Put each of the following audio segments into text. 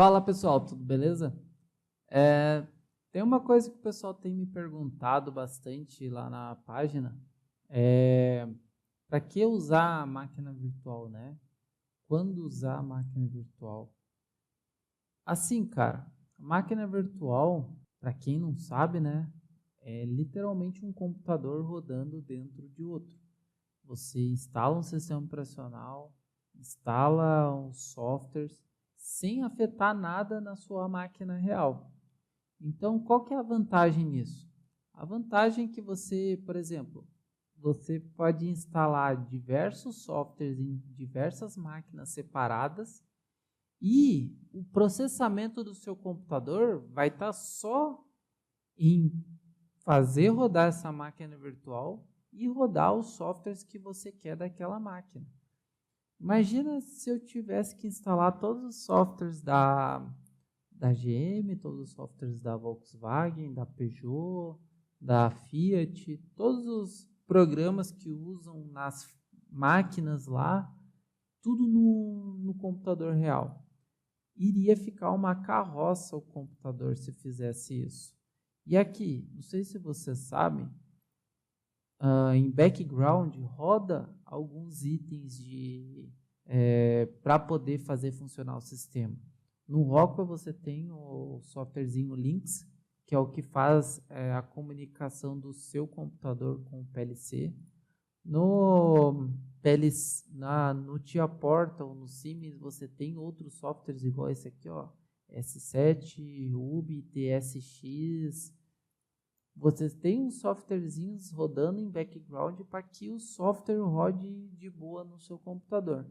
Fala pessoal, tudo beleza? Tem uma coisa que o pessoal tem me perguntado bastante lá na página, para que usar a máquina virtual, né? Quando usar a máquina virtual? Assim, cara, a máquina virtual, para quem não sabe, né, é literalmente um computador rodando dentro de outro. Você instala um sistema operacional, instala os softwares, sem afetar nada na sua máquina real. Então, qual que é a vantagem nisso? A vantagem é que você, por exemplo, você pode instalar diversos softwares em diversas máquinas separadas e o processamento do seu computador vai estar só em fazer rodar essa máquina virtual e rodar os softwares que você quer daquela máquina. Imagina se eu tivesse que instalar todos os softwares da GM, todos os softwares da Volkswagen, da Peugeot, da Fiat, todos os programas que usam nas máquinas lá, tudo no computador real. Iria ficar uma carroça o computador se fizesse isso. E aqui, não sei se vocês sabem, em background roda alguns itens para poder fazer funcionar o sistema. No Rockwell você tem o softwarezinho Lynx, que é o que faz a comunicação do seu computador com o PLC. No Tia Portal, no Siemens, você tem outros softwares igual esse aqui, ó, S7, UB, TSX. Vocês têm uns softwarezinhos rodando em background para que o software rode de boa no seu computador.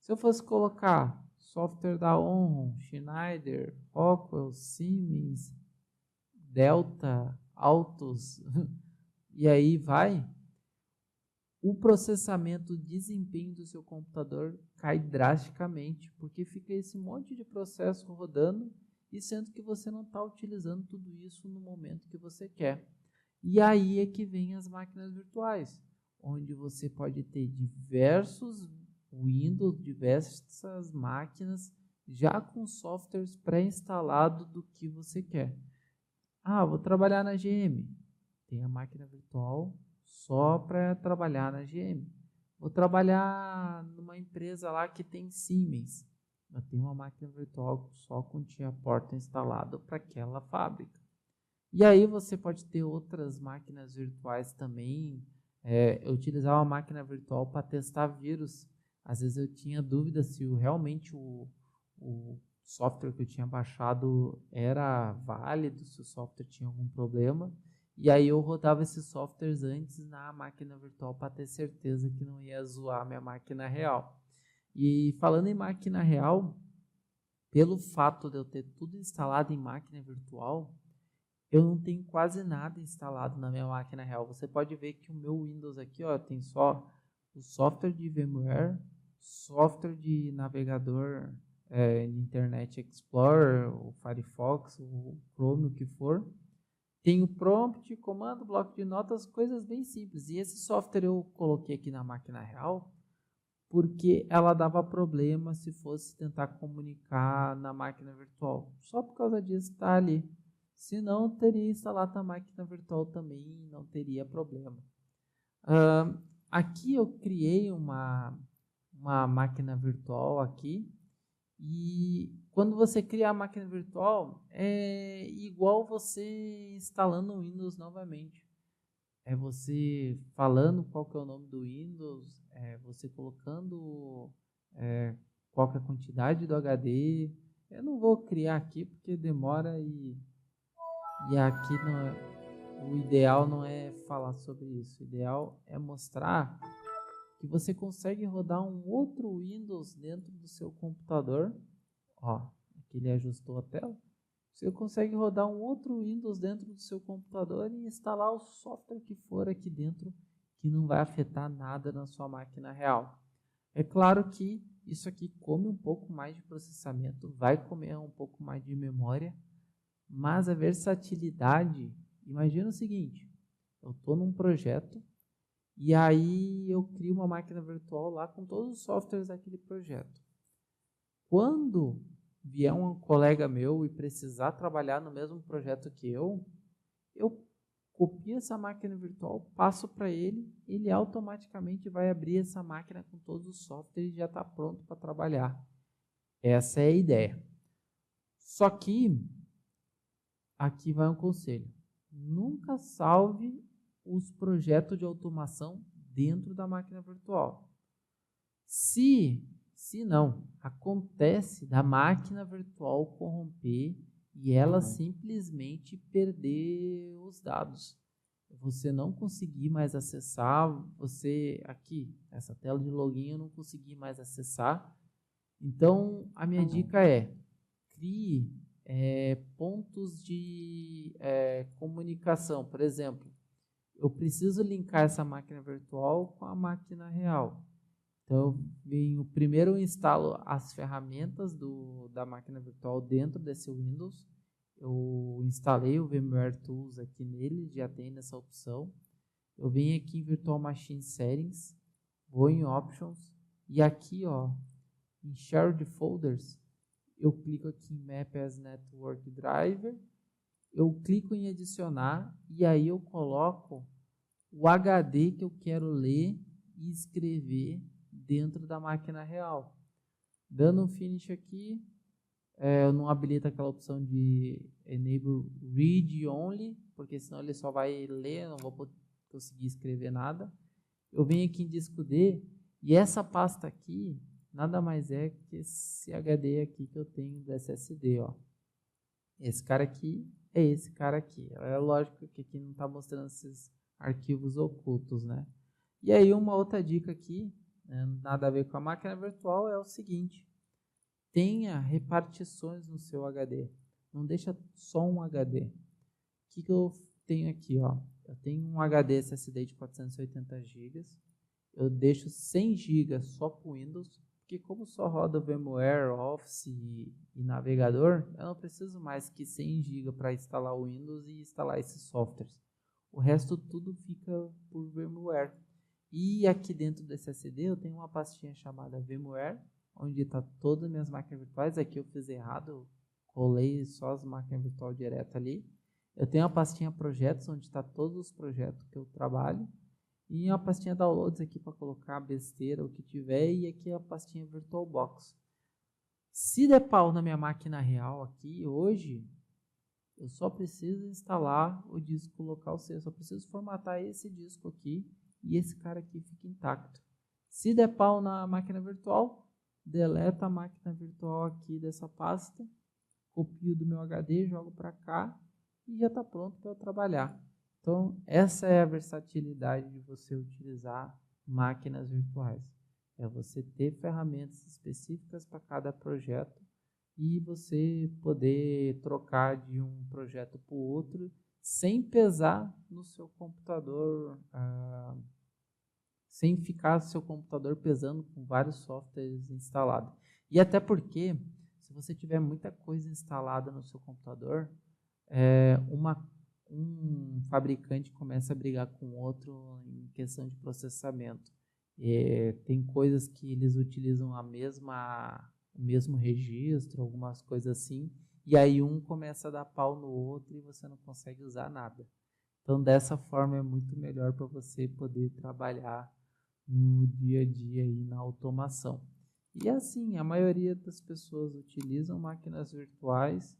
Se eu fosse colocar software da Onron, Schneider, Rockwell, Siemens, Delta, Altos, e aí vai, o processamento, o desempenho do seu computador cai drasticamente, porque fica esse monte de processo rodando e sendo que você não está utilizando tudo isso no momento que você quer. E aí é que vem as máquinas virtuais, onde você pode ter diversos Windows, diversas máquinas, já com softwares pré-instalados do que você quer. Vou trabalhar na GM. Tem a máquina virtual só para trabalhar na GM. Vou trabalhar numa empresa lá que tem Siemens. Eu tenho uma máquina virtual só com Tia Porta instalado para aquela fábrica. E aí você pode ter outras máquinas virtuais também. Eu utilizava uma máquina virtual para testar vírus. Às vezes eu tinha dúvida se realmente o software que eu tinha baixado era válido, se o software tinha algum problema. E aí eu rodava esses softwares antes na máquina virtual para ter certeza que não ia zoar minha máquina real. E falando em máquina real, pelo fato de eu ter tudo instalado em máquina virtual, eu não tenho quase nada instalado na minha máquina real. Você pode ver que o meu Windows aqui, ó, tem só o software de VMware, software de navegador, Internet Explorer, o Firefox, o Chrome, o que for. Tem o prompt, comando, bloco de notas, coisas bem simples. E esse software eu coloquei aqui na máquina real porque ela dava problema se fosse tentar comunicar na máquina virtual. Só por causa disso está ali. Se não, teria instalado na máquina virtual também e não teria problema. Aqui eu criei uma máquina virtual aqui. E quando você cria a máquina virtual, é igual você instalando o Windows novamente. É você falando qual que é o nome do Windows, você colocando qual que é a quantidade do HD. Eu não vou criar aqui porque demora e aqui o ideal não é falar sobre isso. O ideal é mostrar que você consegue rodar um outro Windows dentro do seu computador. Ó, aqui ele ajustou a tela. Você consegue rodar um outro Windows dentro do seu computador e instalar o software que for aqui dentro, que não vai afetar nada na sua máquina real. É claro que isso aqui come um pouco mais de processamento, vai comer um pouco mais de memória, mas a versatilidade, imagina o seguinte, eu estou num projeto e aí eu crio uma máquina virtual lá com todos os softwares daquele projeto. Quando vier um colega meu e precisar trabalhar no mesmo projeto que eu copio essa máquina virtual, passo para ele, ele automaticamente vai abrir essa máquina com todos os softwares e já está pronto para trabalhar. Essa é a ideia. Só que, aqui vai um conselho. Nunca salve os projetos de automação dentro da máquina virtual. Se não, acontece da máquina virtual corromper e ela simplesmente perder os dados. Você não conseguir mais acessar, aqui, essa tela de login eu não consegui mais acessar. Então, a minha dica é, crie pontos de comunicação. Por exemplo, eu preciso linkar essa máquina virtual com a máquina real. Então, primeiro eu instalo as ferramentas da máquina virtual dentro desse Windows. Eu instalei o VMware Tools aqui nele, já tem nessa opção. Eu venho aqui em Virtual Machine Settings, vou em Options, e aqui ó, em Shared Folders, eu clico aqui em Map as Network Driver, eu clico em adicionar, e aí eu coloco o HD que eu quero ler e escrever dentro da máquina real. Dando um finish aqui, eu não habilito aquela opção de Enable Read Only, porque senão ele só vai ler, não vou conseguir escrever nada. Eu venho aqui em disco D, e essa pasta aqui, nada mais é que esse HD aqui que eu tenho do SSD, ó. Esse cara aqui é esse cara aqui. É lógico que aqui não está mostrando esses arquivos ocultos, né? E aí uma outra dica aqui, nada a ver com a máquina virtual, é o seguinte: tenha repartições no seu HD, não deixa só um HD. O que eu tenho aqui? Ó? Eu tenho um HD SSD de 480 GB, eu deixo 100 GB só para o Windows, porque como só roda VMware, Office e navegador, eu não preciso mais que 100 GB para instalar o Windows e instalar esses softwares. O resto tudo fica por VMware. E aqui dentro do SSD eu tenho uma pastinha chamada VMware, onde está todas as minhas máquinas virtuais. Aqui eu fiz errado, eu colei só as máquinas virtuais direto ali. Eu tenho a pastinha projetos, onde está todos os projetos que eu trabalho. E uma pastinha downloads aqui para colocar besteira, o que tiver. E aqui a pastinha VirtualBox. Se der pau na minha máquina real aqui, hoje, eu só preciso instalar o disco local C. Eu só preciso formatar esse disco aqui e esse cara aqui fica intacto. Se der pau na máquina virtual, deleta a máquina virtual aqui dessa pasta, copio do meu HD, jogo para cá e já está pronto para eu trabalhar. Então, essa é a versatilidade de você utilizar máquinas virtuais. É você ter ferramentas específicas para cada projeto e você poder trocar de um projeto para o outro sem pesar no seu computador, sem ficar seu computador pesando com vários softwares instalados. E até porque, se você tiver muita coisa instalada no seu computador, um fabricante começa a brigar com outro em questão de processamento. Tem coisas que eles utilizam o mesmo registro, algumas coisas assim, e aí um começa a dar pau no outro e você não consegue usar nada. Então, dessa forma, é muito melhor para você poder trabalhar no dia a dia e na automação. E assim, a maioria das pessoas utilizam máquinas virtuais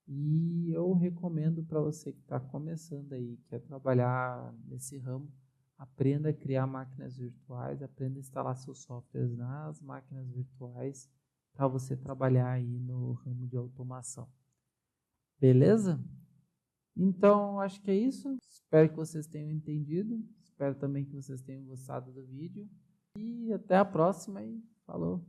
e eu recomendo para você que está começando aí, quer trabalhar nesse ramo, aprenda a criar máquinas virtuais, aprenda a instalar seus softwares nas máquinas virtuais para você trabalhar aí no ramo de automação. Beleza? Então, acho que é isso. Espero que vocês tenham entendido. Espero também que vocês tenham gostado do vídeo. E até a próxima e falou!